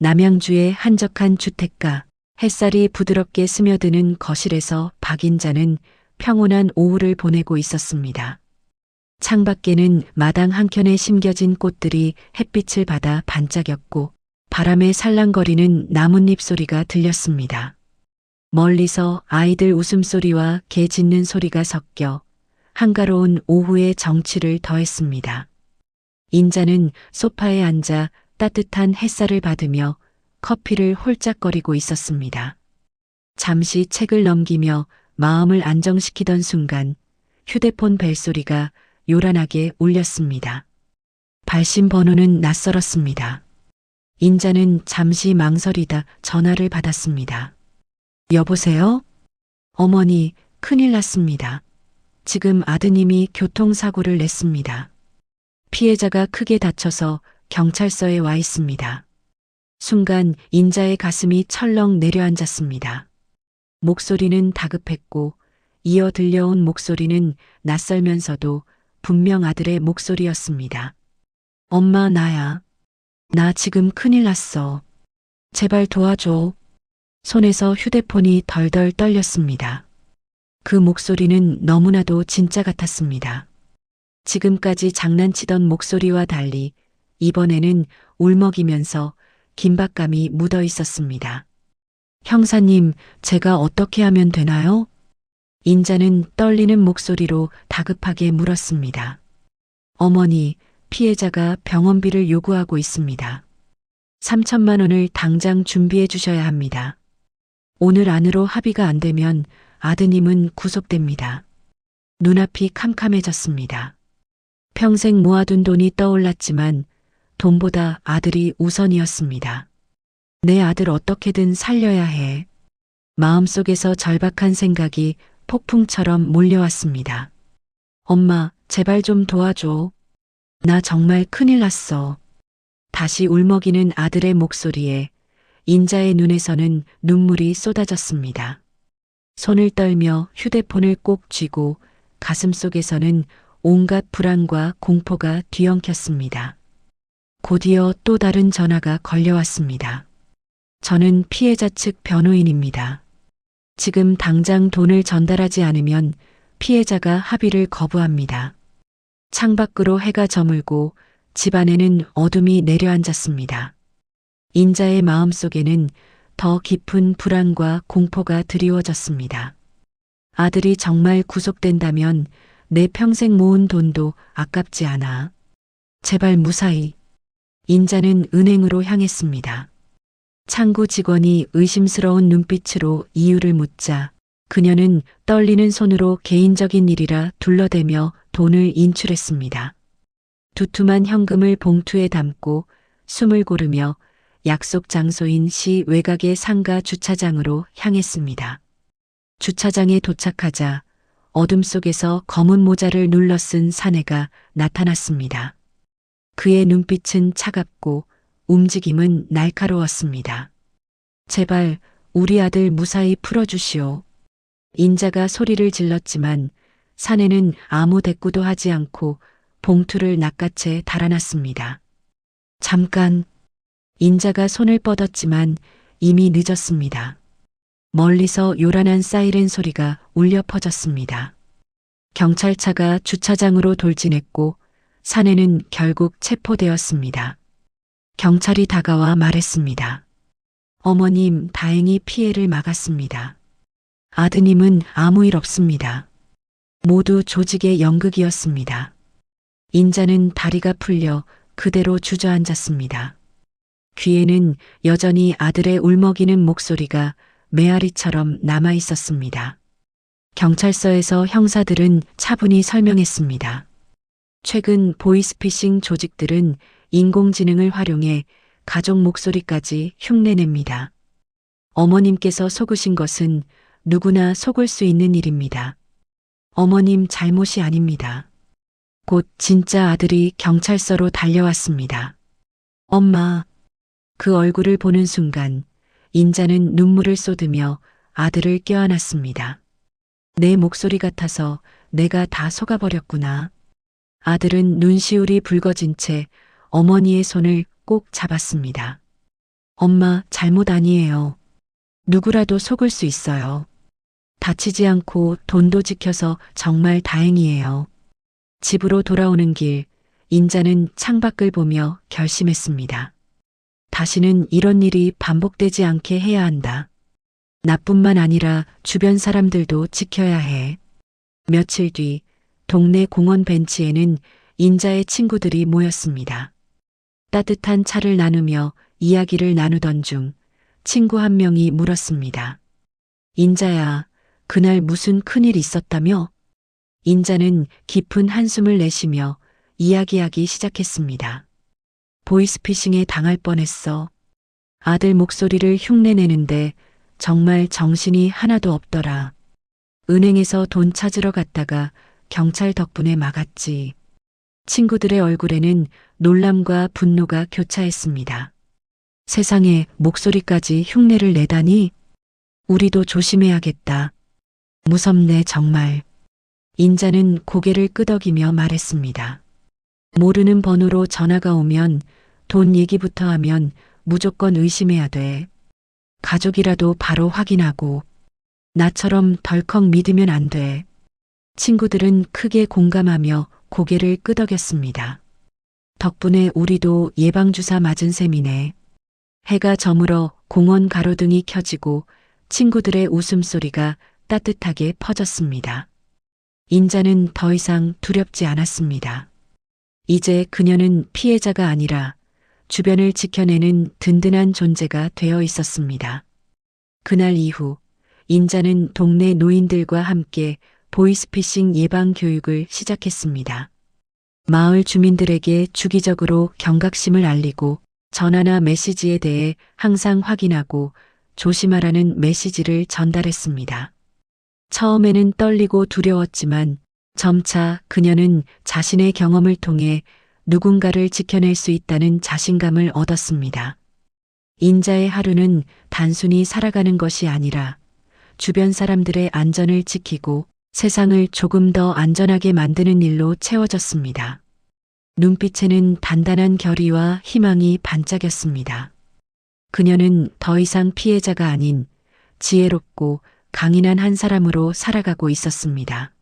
남양주의 한적한 주택가, 햇살이 부드럽게 스며드는 거실에서 박인자는 평온한 오후를 보내고 있었습니다. 창밖에는 마당 한켠에 심겨진 꽃들이 햇빛을 받아 반짝였고 바람에 살랑거리는 나뭇잎 소리가 들렸습니다. 멀리서 아이들 웃음소리와 개 짖는 소리가 섞여 한가로운 오후의 정취를 더했습니다. 인자는 소파에 앉아 따뜻한 햇살을 받으며 커피를 홀짝거리고 있었습니다. 잠시 책을 넘기며 마음을 안정시키던 순간 휴대폰 벨소리가 요란하게 울렸습니다. 발신 번호는 낯설었습니다. 인자는 잠시 망설이다 전화를 받았습니다. 여보세요? 어머니, 큰일 났습니다. 지금 아드님이 교통사고를 냈습니다. 피해자가 크게 다쳐서 경찰서에 와 있습니다. 순간 인자의 가슴이 철렁 내려앉았습니다. 목소리는 다급했고 이어 들려온 목소리는 낯설면서도 분명 아들의 목소리였습니다. 엄마, 나야. 나 지금 큰일 났어. 제발 도와줘. 손에서 휴대폰이 덜덜 떨렸습니다. 그 목소리는 너무나도 진짜 같았습니다. 지금까지 장난치던 목소리와 달리 이번에는 울먹이면서 긴박감이 묻어 있었습니다. 형사님, 제가 어떻게 하면 되나요? 인자는 떨리는 목소리로 다급하게 물었습니다. 어머니, 피해자가 병원비를 요구하고 있습니다. 3천만 원을 당장 준비해 주셔야 합니다. 오늘 안으로 합의가 안 되면 아드님은 구속됩니다. 눈앞이 캄캄해졌습니다. 평생 모아둔 돈이 떠올랐지만 돈보다 아들이 우선이었습니다. 내 아들 어떻게든 살려야 해. 마음속에서 절박한 생각이 폭풍처럼 몰려왔습니다. 엄마, 제발 좀 도와줘. 나 정말 큰일 났어. 다시 울먹이는 아들의 목소리에 인자의 눈에서는 눈물이 쏟아졌습니다. 손을 떨며 휴대폰을 꼭 쥐고 가슴속에서는 온갖 불안과 공포가 뒤엉켰습니다. 곧이어 또 다른 전화가 걸려왔습니다. 저는 피해자 측 변호인입니다. 지금 당장 돈을 전달하지 않으면 피해자가 합의를 거부합니다. 창밖으로 해가 저물고 집안에는 어둠이 내려앉았습니다. 인자의 마음속에는 더 깊은 불안과 공포가 드리워졌습니다. 아들이 정말 구속된다면 내 평생 모은 돈도 아깝지 않아. 제발 무사히. 인자는 은행으로 향했습니다. 창구 직원이 의심스러운 눈빛으로 이유를 묻자 그녀는 떨리는 손으로 개인적인 일이라 둘러대며 돈을 인출했습니다. 두툼한 현금을 봉투에 담고 숨을 고르며 약속 장소인 시 외곽의 상가 주차장으로 향했습니다. 주차장에 도착하자 어둠 속에서 검은 모자를 눌러 쓴 사내가 나타났습니다. 그의 눈빛은 차갑고 움직임은 날카로웠습니다. 제발 우리 아들 무사히 풀어주시오. 인자가 소리를 질렀지만 사내는 아무 대꾸도 하지 않고 봉투를 낚아채 달아났습니다. 잠깐. 인자가 손을 뻗었지만 이미 늦었습니다. 멀리서 요란한 사이렌 소리가 울려 퍼졌습니다. 경찰차가 주차장으로 돌진했고 사내는 결국 체포되었습니다. 경찰이 다가와 말했습니다. 어머님, 다행히 피해를 막았습니다. 아드님은 아무 일 없습니다. 모두 조직의 연극이었습니다. 인자는 다리가 풀려 그대로 주저앉았습니다. 귀에는 여전히 아들의 울먹이는 목소리가 메아리처럼 남아 있었습니다. 경찰서에서 형사들은 차분히 설명했습니다. 최근 보이스피싱 조직들은 인공지능을 활용해 가족 목소리까지 흉내냅니다. 어머님께서 속으신 것은 누구나 속을 수 있는 일입니다. 어머님 잘못이 아닙니다. 곧 진짜 아들이 경찰서로 달려왔습니다. 엄마. 그 얼굴을 보는 순간 인자는 눈물을 쏟으며 아들을 껴안았습니다. 내 목소리 같아서 내가 다 속아버렸구나. 아들은 눈시울이 붉어진 채 어머니의 손을 꼭 잡았습니다. 엄마, 잘못 아니에요. 누구라도 속을 수 있어요. 다치지 않고 돈도 지켜서 정말 다행이에요. 집으로 돌아오는 길, 인자는 창밖을 보며 결심했습니다. 다시는 이런 일이 반복되지 않게 해야 한다. 나뿐만 아니라 주변 사람들도 지켜야 해. 며칠 뒤 동네 공원 벤치에는 인자의 친구들이 모였습니다. 따뜻한 차를 나누며 이야기를 나누던 중 친구 한 명이 물었습니다. 인자야, 그날 무슨 큰일 있었다며? 인자는 깊은 한숨을 내쉬며 이야기하기 시작했습니다. 보이스피싱에 당할 뻔했어. 아들 목소리를 흉내내는데 정말 정신이 하나도 없더라. 은행에서 돈 찾으러 갔다가 경찰 덕분에 막았지. 친구들의 얼굴에는 놀람과 분노가 교차했습니다. 세상에, 목소리까지 흉내를 내다니? 우리도 조심해야겠다. 무섭네, 정말. 인자는 고개를 끄덕이며 말했습니다. 모르는 번호로 전화가 오면, 돈 얘기부터 하면 무조건 의심해야 돼. 가족이라도 바로 확인하고, 나처럼 덜컥 믿으면 안 돼. 친구들은 크게 공감하며 고개를 끄덕였습니다. 덕분에 우리도 예방주사 맞은 셈이네. 해가 저물어 공원 가로등이 켜지고 친구들의 웃음소리가 따뜻하게 퍼졌습니다. 인자는 더 이상 두렵지 않았습니다. 이제 그녀는 피해자가 아니라 주변을 지켜내는 든든한 존재가 되어 있었습니다. 그날 이후 인자는 동네 노인들과 함께 보이스피싱 예방 교육을 시작했습니다. 마을 주민들에게 주기적으로 경각심을 알리고 전화나 메시지에 대해 항상 확인하고 조심하라는 메시지를 전달했습니다. 처음에는 떨리고 두려웠지만 점차 그녀는 자신의 경험을 통해 누군가를 지켜낼 수 있다는 자신감을 얻었습니다. 인자의 하루는 단순히 살아가는 것이 아니라 주변 사람들의 안전을 지키고 세상을 조금 더 안전하게 만드는 일로 채워졌습니다. 눈빛에는 단단한 결의와 희망이 반짝였습니다. 그녀는 더 이상 피해자가 아닌 지혜롭고 강인한 한 사람으로 살아가고 있었습니다.